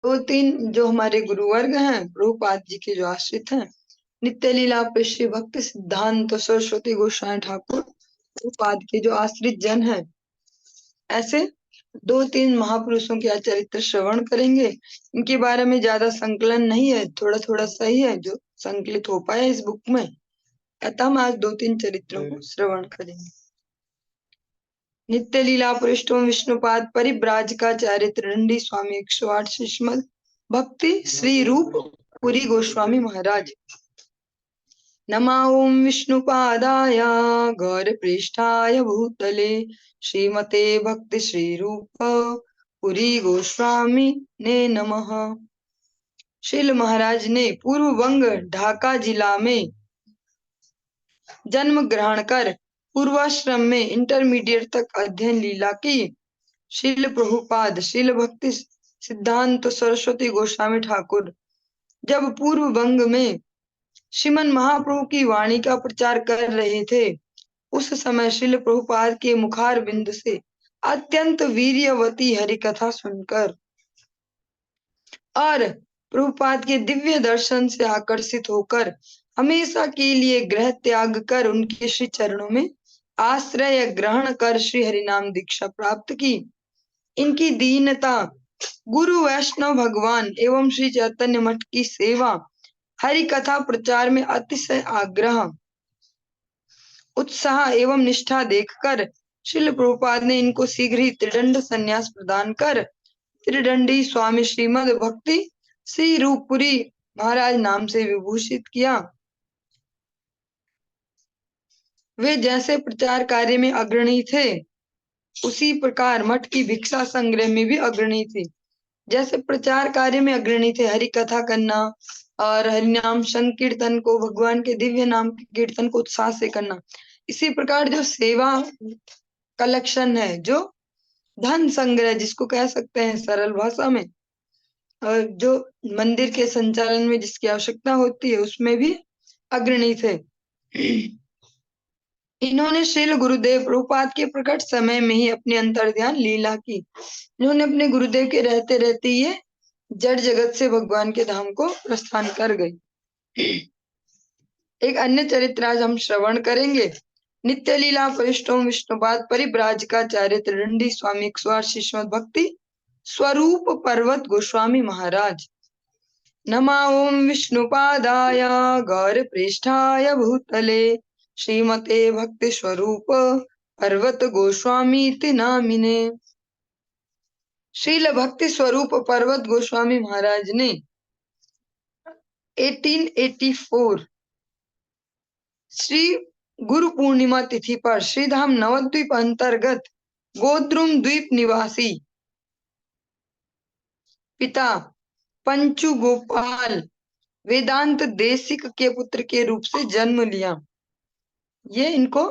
दो तीन जो हमारे गुरुवर्ग हैं प्रभुपाद जी के जो आश्रित हैं, नित्य लीला श्री भक्ति सिद्धांत सरस्वती गोस्वामी ठाकुर प्रभुपाद के जो आश्रित जन हैं, ऐसे दो तीन महापुरुषों के चरित्र श्रवण करेंगे। इनके बारे में ज्यादा संकलन नहीं है, थोड़ा थोड़ा सा ही है जो संकलित हो पाया इस बुक में, अतः हम आज दो तीन चरित्रों को श्रवण करेंगे। नित्य लीला पृष्ठों विष्णुपाद परिब्राज का चरित्र रंडी स्वामी 108 श्रीमद भक्ति श्री रूप पुरी गोस्वामी महाराज। नमा ओम विष्णुपादाय गौर पृष्ठाय भूतले श्रीमते भक्ति श्री रूप पुरी गोस्वामी ने नमः। श्रील महाराज ने पूर्व बंग ढाका जिला में जन्म ग्रहण कर पूर्वाश्रम में इंटरमीडिएट तक अध्ययन लीला की। श्रील प्रभुपाद श्रील भक्ति सिद्धांत सरस्वती गोस्वामी ठाकुर जब पूर्व बंग में श्रीमन महाप्रभु की वाणी का प्रचार कर रहे थे, उस समय श्रील प्रभुपाद के मुखार बिंद से अत्यंत वीर्यवती हरि कथा सुनकर और प्रभुपाद के दिव्य दर्शन से आकर्षित होकर हमेशा के लिए ग्रह त्याग कर उनके श्री चरणों में आश्रय ग्रहण कर श्री हरिनाम दीक्षा प्राप्त की। इनकी दीनता, गुरु वैष्णव भगवान एवं श्री चैतन्य मठ की सेवा, हरि कथा प्रचार में अतिशय आग्रह, उत्साह एवं निष्ठा देखकर श्रील प्रभुपाद ने इनको शीघ्र ही त्रिदंड संन्यास प्रदान कर त्रिदंडी स्वामी श्रीमद भक्ति श्री रूपपुरी महाराज नाम से विभूषित किया। वे जैसे प्रचार कार्य में अग्रणी थे, उसी प्रकार मठ की भिक्षा संग्रह में भी अग्रणी थे। जैसे प्रचार कार्य में अग्रणी थे, हरि कथा करना और हरिनाम संकीर्तन को, भगवान के दिव्य नाम के कीर्तन को उत्साह से करना, इसी प्रकार जो सेवा कलेक्शन है, जो धन संग्रह जिसको कह सकते हैं सरल भाषा में, और जो मंदिर के संचालन में जिसकी आवश्यकता होती है उसमें भी अग्रणी थे। इन्होंने श्रील गुरुदेव प्रभुपाद के प्रकट समय में ही अपने अंतर ध्यान लीला की। इन्होंने अपने गुरुदेव के रहते रहते ये जड़ जगत से भगवान के धाम को प्रस्थान कर गई। एक अन्य चरित्र आज हम श्रवण करेंगे। नित्य लीला परिष्टोम विष्णुपाद परिब्राज का चरित्र रंडी स्वामी 108 श्रीमद भक्ति स्वरूप पर्वत गोस्वामी महाराज। नमा ओम विष्णुपादाय गौर पृष्ठाय भूतले श्रीमते भक्ति स्वरूप पर्वत गोस्वामी नामिने। श्रील भक्ति स्वरूप पर्वत गोस्वामी महाराज ने 1884 श्री गुरु पूर्णिमा तिथि पर श्रीधाम नवद्वीप अंतर्गत गोद्रुम द्वीप निवासी पिता पंचु गोपाल वेदांत देशिक के पुत्र के रूप से जन्म लिया। ये इनको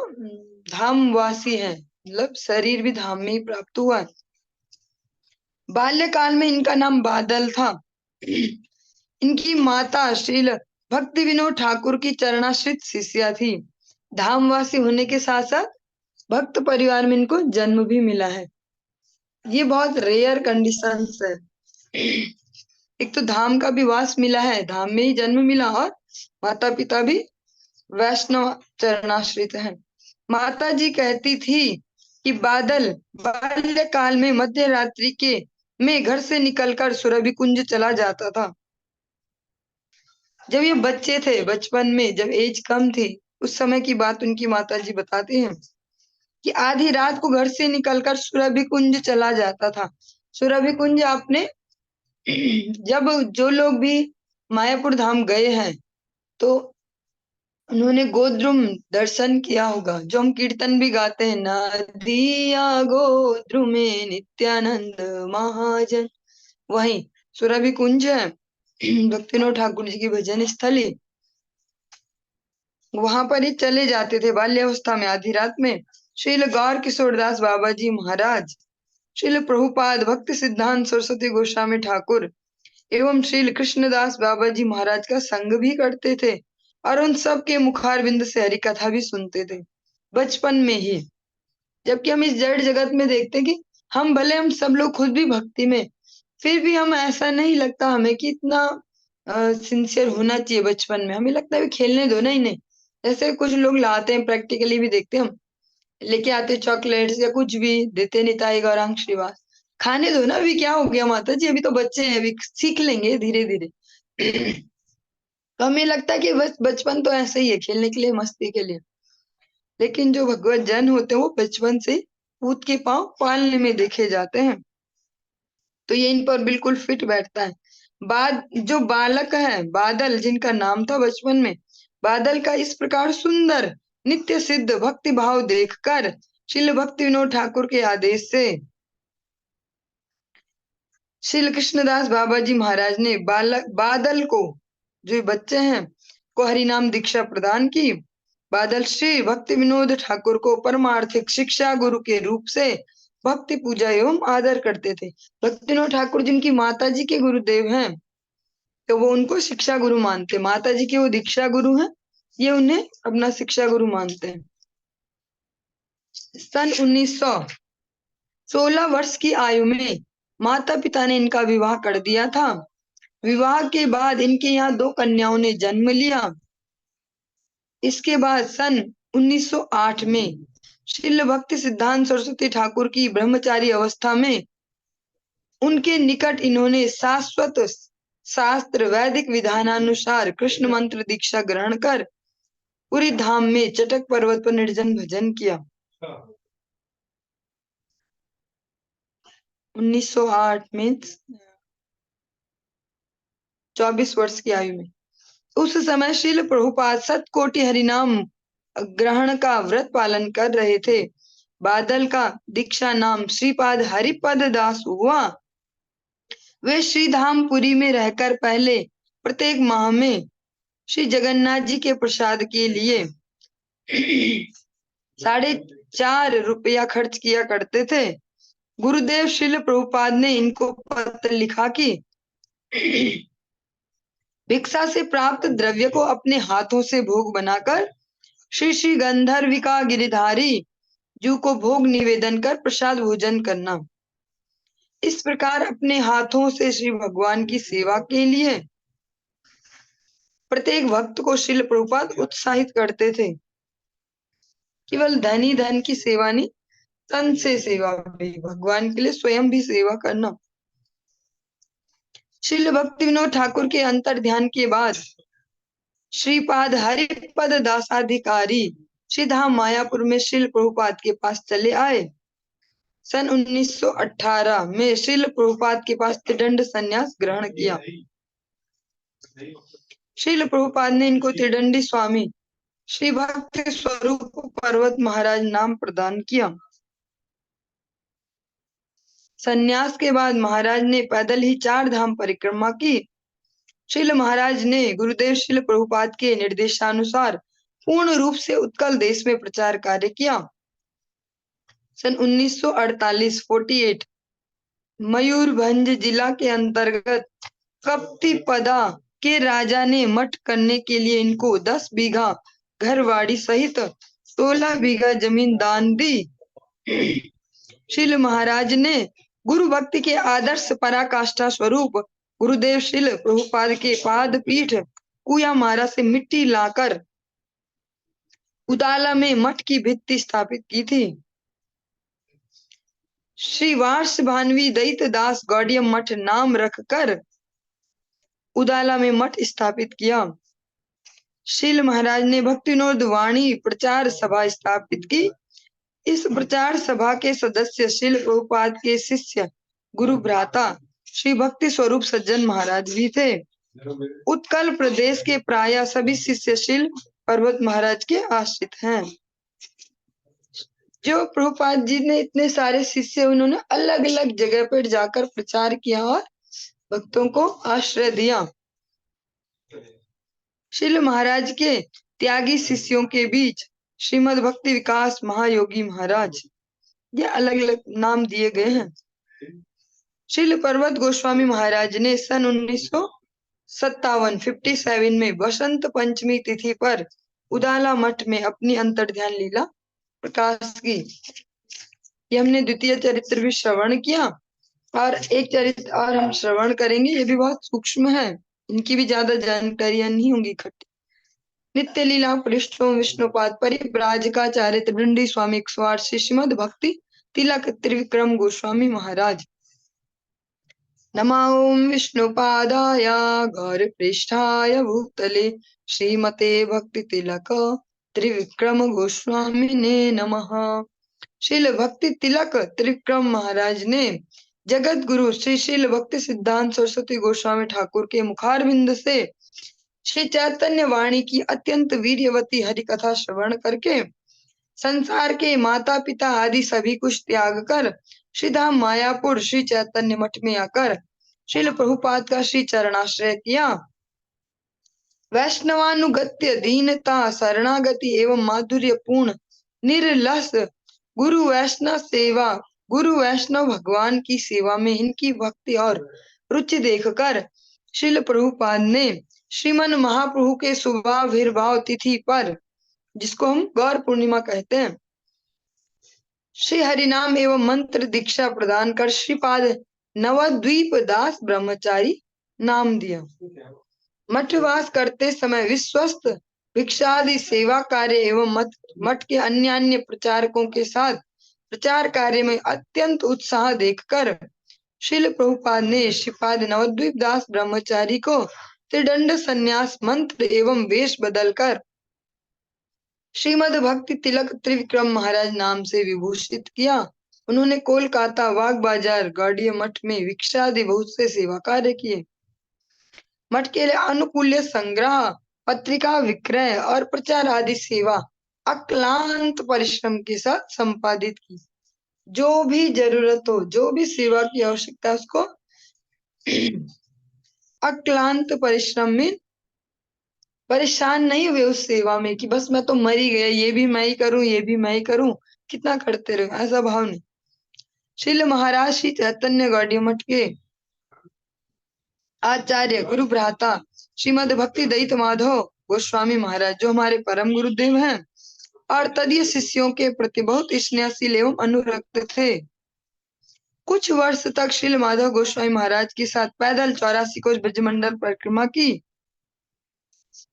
धामवासी है, मतलब शरीर भी धाम में ही प्राप्त हुआ है। बाल्यकाल में इनका नाम बादल था। इनकी माता श्रील भक्ति विनोद ठाकुर की चरणाश्रित शिष्या थी। धामवासी होने के साथ साथ भक्त परिवार में इनको जन्म भी मिला है। ये बहुत रेयर कंडीशंस है। एक तो धाम का भी वास मिला है, धाम में ही जन्म मिला, और माता पिता भी वैष्णव चरणाश्रित हैं। माता जी कहती थी कि बादल बाल्यकाल में मध्य रात्रि के में घर से निकलकर सुरभि कुंज चला जाता था। जब ये बच्चे थे, बचपन में जब एज कम थी, उस समय की बात उनकी माता जी बताती हैं कि आधी रात को घर से निकलकर सुरभि कुंज चला जाता था। सुरभि कुंज आपने जब जो लोग भी मायापुर धाम गए हैं तो उन्होंने गोद्रुम दर्शन किया होगा, जो हम कीर्तन भी गाते हैं, नदिया गोद्रुमे नित्यानंद महाजन, वही सुरभि कुंज है, भक्तिविनोद ठाकुर जी की भजन स्थली। वहां पर ही चले जाते थे बाल्यावस्था में, आधी रात में। श्रील गौर किशोरदास बाबा जी महाराज, श्रील प्रभुपाद भक्ति सिद्धांत सरस्वती गोस्वामी ठाकुर एवं श्रील कृष्णदास बाबा जी महाराज का संग भी करते थे, और उन सब के मुखारबिंद से हरि कथा भी सुनते थे बचपन में ही। जबकि हम इस जड़ जगत में देखते कि हम सब लोग खुद भी भक्ति में फिर भी हम ऐसा नहीं लगता हमें कि इतना सिंसियर होना चाहिए बचपन में। हमें लगता है भी खेलने दो ना इन्हें। जैसे कुछ लोग लाते हैं, प्रैक्टिकली भी देखते हैं हम, लेके आते चॉकलेट्स या कुछ भी देते, निताई गौरांग श्रीवास, खाने दो ना, अभी क्या हो गया माता जी, अभी तो बच्चे हैं, अभी सीख लेंगे धीरे धीरे। तो हमें लगता है कि बस बचपन तो ऐसे ही है, खेलने के लिए, मस्ती के लिए। लेकिन जो भगवत जन होते हैं वो बचपन से पूत के पांव पालने में देखे जाते हैं। तो ये इन पर बिल्कुल फिट बैठता है। बाद जो बालक है बादल, जिनका नाम था बचपन में बादल का, इस प्रकार सुंदर नित्य सिद्ध भक्ति भाव देखकर श्रील भक्ति विनोद ठाकुर के आदेश से श्री कृष्णदास बाबा जी महाराज ने बालक बादल को, जो बच्चे हैं, को हरिनाम दीक्षा प्रदान की। बादल श्री भक्ति विनोद ठाकुर को परमार्थिक शिक्षा गुरु के रूप से भक्ति पूजा एवं आदर करते थे। भक्ति विनोद ठाकुर जिनकी माता जी के गुरुदेव हैं, तो वो उनको शिक्षा गुरु मानते। माता जी के वो दीक्षा गुरु हैं, ये उन्हें अपना शिक्षा गुरु मानते हैं। सन 1916 वर्ष की आयु में माता पिता ने इनका विवाह कर दिया था। विवाह के बाद इनके यहाँ 2 कन्याओं ने जन्म लिया। इसके बाद सन 1908 में श्रील भक्ति सिद्धांत सरस्वती ठाकुर की ब्रह्मचारी अवस्था में उनके निकट इन्होंने शाश्वत शास्त्र वैदिक विधानानुसार कृष्ण मंत्र दीक्षा ग्रहण कर पूरी धाम में चटक पर्वत पर निर्जन भजन किया। 1908 में 24 वर्ष की आयु में उस समय श्रील प्रभुपाद सतकोटि हरिनाम ग्रहण का व्रत पालन कर रहे थे। बादल का दीक्षा नाम श्रीपाद हरिपद दास हुआ। वे श्रीधामपुरी में रहकर पहले प्रत्येक माह में श्री जगन्नाथ जी के प्रसाद के लिए 4.5 खर्च किया करते थे। गुरुदेव श्रील प्रभुपाद ने इनको पत्र लिखा कि भिक्षा से प्राप्त द्रव्य को अपने हाथों से भोग बनाकर श्री श्री गंधर्विका गिरिधारी जू को भोग निवेदन कर प्रसाद भोजन करना। इस प्रकार अपने हाथों से श्री भगवान की सेवा के लिए प्रत्येक भक्त को श्रील प्रभुपाद उत्साहित करते थे। केवल धन ही धन की सेवा नहीं, तन से सेवा भी, भगवान के लिए स्वयं भी सेवा करना। श्रील भक्ति विनोद ठाकुर के अंतर ध्यान के बाद श्रीपाद हरिपद दासाधिकारी श्रीधाम मायापुर में श्रील प्रभुपाद के पास चले आए। सन 1918 में श्रील प्रभुपाद के पास त्रिदंड संन्यास ग्रहण किया। श्रील प्रभुपाद ने इनको त्रिदंडी स्वामी श्री भक्ति स्वरूप पर्वत महाराज नाम प्रदान किया। संन्यास के बाद महाराज ने पैदल ही 4 धाम परिक्रमा की। श्रील महाराज ने गुरुदेव श्रील प्रभुपाद के निर्देशानुसार पूर्ण रूप से उत्कल देश में प्रचार कार्य किया। सन 1948 मयूरभंज जिला के अंतर्गत कप्तिपदा के राजा ने मठ करने के लिए इनको 10 बीघा घरवाड़ी सहित 16 बीघा जमीन दान दी। श्रील महाराज ने गुरु भक्ति के आदर्श पराकाष्ठा स्वरूप गुरुदेव श्रील प्रभुपाद के पाद पीठ कुयामारा से मिट्टी लाकर उदाला में मठ की भित्ति स्थापित की थी। श्री वार्ष भानवी दैत दास गौड़िय मठ नाम रखकर उदाला में मठ स्थापित किया। श्रील महाराज ने भक्ति विनोद वाणी प्रचार सभा स्थापित की। इस प्रचार सभा के सदस्य श्रील प्रभुपाद के शिष्य गुरु भ्राता श्री भक्ति स्वरूप सज्जन महाराज भी थे। उत्कल प्रदेश के प्राय सभी शिष्य श्रील पर्वत महाराज के आश्रित हैं। जो प्रभुपाद जी ने इतने सारे शिष्य, उन्होंने अलग अलग जगह पर जाकर प्रचार किया और भक्तों को आश्रय दिया। श्रील महाराज के त्यागी शिष्यों के बीच श्रीमद भक्ति विकास महायोगी महाराज, ये अलग अलग नाम दिए गए हैं। श्रील पर्वत गोस्वामी महाराज ने सन 1957 में बसंत पंचमी तिथि पर उदाला मठ में अपनी अंतर्ध्यान लीला प्रकाश की। ये हमने द्वितीय चरित्र भी श्रवण किया। और एक चरित्र और हम श्रवण करेंगे, ये भी बहुत सूक्ष्म है, इनकी भी ज्यादा जानकारियां नहीं होंगी इकट्ठी। नित्य लीला पृष्ठों विष्णुपाद परिव्राजकाचार्य त्रिदंडी स्वामी 108 श्रीमद भक्ति तिलक त्रिविक्रम गोस्वामी महाराज। नमो ओम विष्णुपादाय गौरपृष्ठाय भूतले श्रीमते भक्ति तिलक त्रिविक्रम गोस्वामिने नमः। श्रील भक्ति तिलक त्रिविक्रम महाराज ने जगत गुरु श्री श्रील भक्ति सिद्धांत सरस्वती गोस्वामी ठाकुर के मुखारविंद से श्री चैतन्य वाणी की अत्यंत वीर्यवती हरि कथा श्रवण करके संसार के माता पिता आदि सभी कुछ त्याग कर श्रीधाम मायापुर श्री चैतन्य मठ में आकर श्रील प्रभुपाद का श्री चरणाश्रय किया। वैष्णवानुगत्य दीनता शरणागति एवं माधुर्य पूर्ण निर्लस गुरु वैष्णव भगवान की सेवा में इनकी भक्ति और रुचि देखकर श्रील प्रभुपाद ने श्रीमन महाप्रभु के शुभाविर्भाव तिथि पर, जिसको हम गौर पूर्णिमा कहते हैं, श्री हरिनाम एवं मंत्र दीक्षा प्रदान कर श्रीपाद नवद्वीप दास ब्रह्मचारी नाम दिया। मठवास करते समय विश्वस्त भिक्षादि सेवा कार्य एवं मठ के अन्य प्रचारकों के साथ प्रचार कार्य में अत्यंत उत्साह देखकर श्रील प्रभुपाद ने श्रीपाद नवद्वीप दास ब्रह्मचारी को त्रिदंड संन्यास मंत्र एवं वेश बदलकर श्रीमद भक्ति तिलक त्रिविक्रम महाराज नाम से विभूषित किया। उन्होंने कोलकाता वाग बाजार गौड़ीय मठ में भिक्षादि बहुत से सेवा कार्य किए। मठ के लिए अनुकूल्य संग्रह, पत्रिका विक्रय और प्रचार आदि सेवा अक्लांत परिश्रम के साथ संपादित की। जो भी जरूरत हो, जो भी सेवा की आवश्यकता है, उसको अक्लांत परिश्रम में परेशान नहीं हुए उस सेवा में कि बस मैं तो मर ही गया, ये भी मैं ही करूं, ये भी मैं ही करूं, कितना करते रहो, ऐसा भाव नहीं। श्रील महाराज श्री चैतन्य गौड़ीय मठ के आचार्य गुरु भ्राता श्रीमद भक्ति दयित माधव गोस्वामी महाराज, जो हमारे परम गुरुदेव हैं और तदीय शिष्यों के प्रति बहुत स्नेहशील एवं अनुरक्त थे, कुछ वर्ष तक श्रील माधव गोस्वामी महाराज के साथ पैदल 84 कोस ब्रजमंडल परिक्रमा की।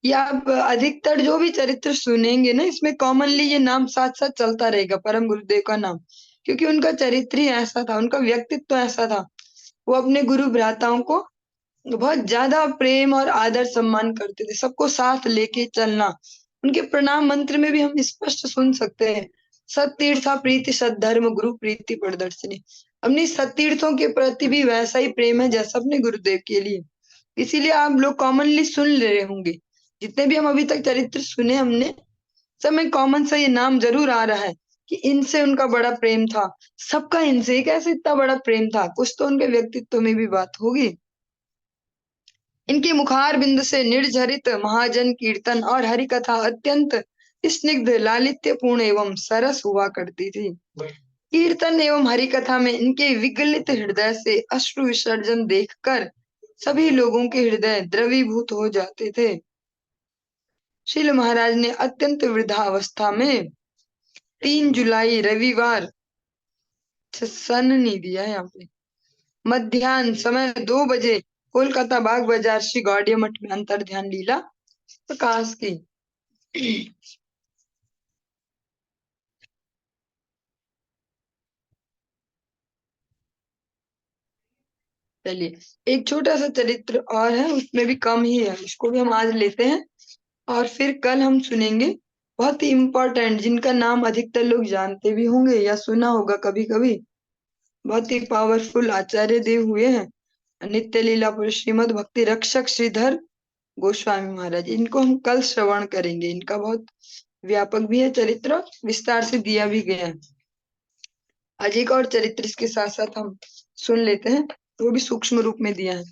या अधिकतर जो भी चरित्र सुनेंगे ना, इसमें कॉमनली ये नाम साथ साथ चलता रहेगा, परम गुरुदेव का नाम, क्योंकि उनका चरित्र ही ऐसा था, उनका व्यक्तित्व ऐसा था। वो अपने गुरु भ्राताओं को बहुत ज्यादा प्रेम और आदर सम्मान करते थे, सबको साथ लेके चलना। उनके प्रणाम मंत्र में भी हम स्पष्ट सुन सकते हैं, सत्तीर्था प्रीति सद्धर्म गुरु प्रीति प्रदर्शनी। अपनी सत्तीर्थों के प्रति भी वैसा ही प्रेम है जैसा अपने गुरुदेव के लिए। इसीलिए आप लोग कॉमनली सुन ले रहे होंगे, जितने भी हम अभी तक चरित्र सुने हमने, सब में कॉमन सा ये नाम जरूर आ रहा है कि इनसे उनका बड़ा प्रेम था। सबका इनसे कैसे इतना बड़ा प्रेम था, कुछ तो उनके व्यक्तित्व में भी बात होगी। इनके मुखार बिंद से निर्झरित महाजन कीर्तन और हरि कथा अत्यंत स्निग्ध लालित्यपूर्ण एवं सरस हुआ करती थी। कीर्तन एवं हरि कथा में इनके विगलित हृदय से अश्रु विसर्जन देखकर सभी लोगों के हृदय द्रवीभूत हो जाते थे। श्रील महाराज ने अत्यंत वृद्धावस्था में 3 जुलाई रविवार, सन नहीं दिया है यहाँ पे, मध्याह्न समय 2 बजे कोलकाता बाग बाजार श्री गौड़ीय मठ में अंतर ध्यान लीला प्रकाश की। चलिए एक छोटा सा चरित्र और है, उसमें भी कम ही है, उसको भी हम आज लेते हैं और फिर कल हम सुनेंगे। बहुत ही इम्पोर्टेंट, जिनका नाम अधिकतर लोग जानते भी होंगे या सुना होगा कभी कभी, बहुत ही पावरफुल आचार्य देव हुए हैं, नित्य लीला पुरुष श्रीमद भक्ति रक्षक श्रीधर गोस्वामी महाराज। इनको हम कल श्रवण करेंगे, इनका बहुत व्यापक भी है चरित्र, विस्तार से दिया भी गया है। आज एक और चरित्र इसके साथ साथ हम सुन लेते हैं, वो भी सूक्ष्म रूप में दिया है।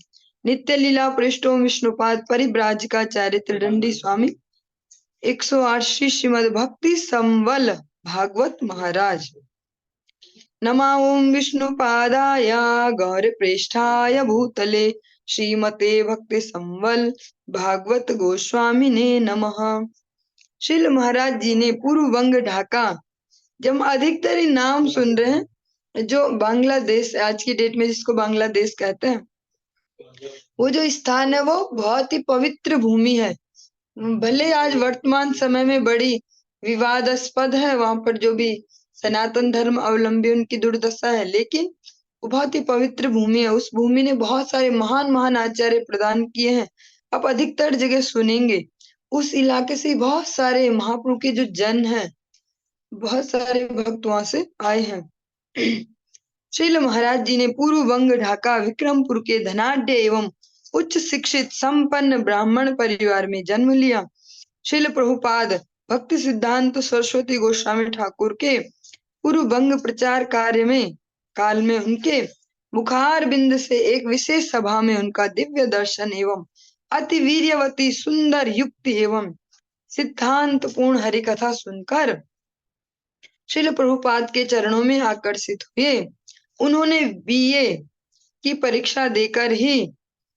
नित्य लीला पृष्ठों विष्णुपाद परिव्राजकाचार्य त्रिदंडी स्वामी 108 श्रीमद भक्ति संवल भागवत महाराज। नमा ओम विष्णुपादाय गौरप्रेष्ठाय भूतले श्रीमते भक्ति संवल भागवत गोस्वामी ने नमः। श्रील महाराज जी ने पूर्व वंग ढाका। जब अधिकतर नाम सुन रहे हैं जो बांग्लादेश आज की डेट में जिसको बांग्लादेश कहते हैं, वो जो स्थान है वो बहुत ही पवित्र भूमि है। भले आज वर्तमान समय में बड़ी विवादास्पद है वहां पर जो भी सनातन धर्म अवलंबी उनकी दुर्दशा है, लेकिन वो बहुत ही पवित्र भूमि है। उस भूमि ने बहुत सारे महान महान आचार्य प्रदान किए हैं। आप अधिकतर जगह सुनेंगे उस इलाके से बहुत सारे महाप्रभु के जो जन हैं, बहुत सारे भक्त वहां से आए हैं। श्रील महाराज जी ने पूर्व बंग ढाका विक्रमपुर के धनाढ्य एवं उच्च शिक्षित संपन्न ब्राह्मण परिवार में जन्म लिया। श्रील प्रभुपाद भक्ति सिद्धांत सरस्वती गोस्वामी ठाकुर के पूर्व बंग प्रचार कार्य में काल में उनके मुखार बिंद से एक विशेष सभा में उनका दिव्य दर्शन एवं अति वीर्यवती सुंदर युक्ति एवं सिद्धांत पूर्ण हरि कथा सुनकर श्रील प्रभुपाद के चरणों में आकर्षित हुए। उन्होंने बीए की परीक्षा देकर ही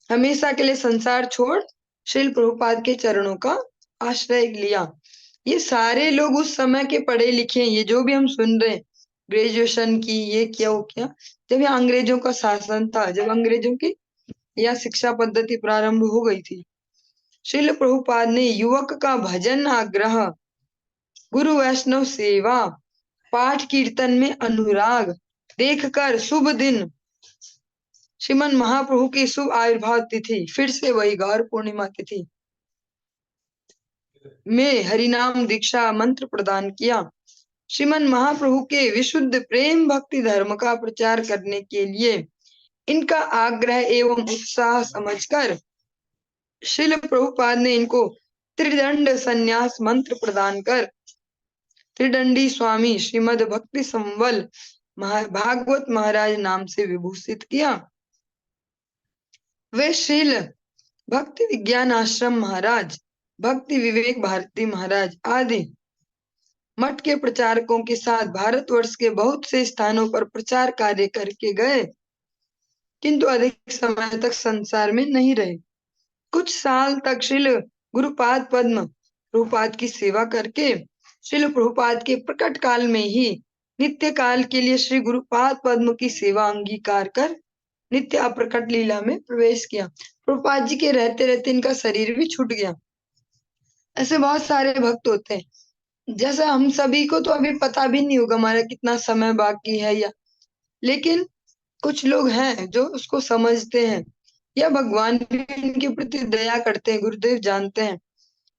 हमेशा के लिए संसार छोड़ श्रील प्रभुपाद के चरणों का आश्रय लिया। ये सारे लोग उस समय के पढ़े लिखे हैं। ये जो भी हम सुन रहे हैं, ग्रेजुएशन की ये किया वो किया, जब यहाँ अंग्रेजों का शासन था, जब अंग्रेजों की यह शिक्षा पद्धति प्रारंभ हो गई थी, श्रील प्रभुपाद ने युवक का भजन आग्रह, गुरु वैष्णव सेवा, पाठ कीर्तन में अनुराग देखकर शुभ दिन श्रीमन महाप्रभु की शुभ आविर्भाव तिथि, फिर से वही गौर पूर्णिमा तिथि में हरिनाम दीक्षा मंत्र प्रदान किया। श्रीमन महाप्रभु के विशुद्ध प्रेम भक्ति धर्म का प्रचार करने के लिए इनका आग्रह एवं उत्साह समझकर श्रील प्रभुपाद ने इनको त्रिदंड संन्यास मंत्र प्रदान कर त्रिदंडी स्वामी श्रीमद भक्ति संवल भागवत महाराज नाम से विभूषित किया। वे श्रील भक्ति विज्ञान आश्रम महाराज, भक्ति विवेक भारती महाराज आदि मठ के प्रचारकों के साथ भारतवर्ष के बहुत से स्थानों पर प्रचार कार्य करके गए, किंतु अधिक समय तक संसार में नहीं रहे। कुछ साल तक श्रील गुरुपाद पद्म प्रभुपाद की सेवा करके श्रील प्रभुपाद के प्रकट काल में ही नित्य काल के लिए श्री गुरुपाद पद्म की सेवा अंगीकार कर नित्य अप्रकट लीला में प्रवेश किया। प्रभुपाद जी के रहते रहते इनका शरीर भी छूट गया। ऐसे बहुत सारे भक्त होते हैं, जैसा हम सभी को तो अभी पता भी नहीं होगा हमारा कितना समय बाकी है, या लेकिन कुछ लोग हैं जो उसको समझते हैं या भगवान भी इनके प्रति दया करते हैं, गुरुदेव जानते हैं।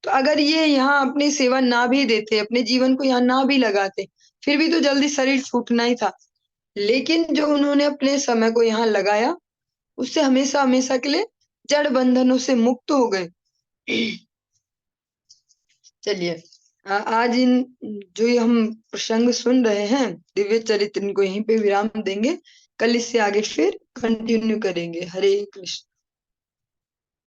तो अगर ये यहाँ अपनी सेवा ना भी देते, अपने जीवन को यहाँ ना भी लगाते, फिर भी तो जल्दी शरीर छूटना ही था। लेकिन जो उन्होंने अपने समय को यहाँ लगाया, उससे हमेशा हमेशा के लिए जड़ बंधनों से मुक्त हो गए। चलिए आज इन जो ये हम प्रसंग सुन रहे हैं दिव्य चरित्र, इनको यहीं पे विराम देंगे। कल इससे आगे फिर कंटिन्यू करेंगे। हरे कृष्ण।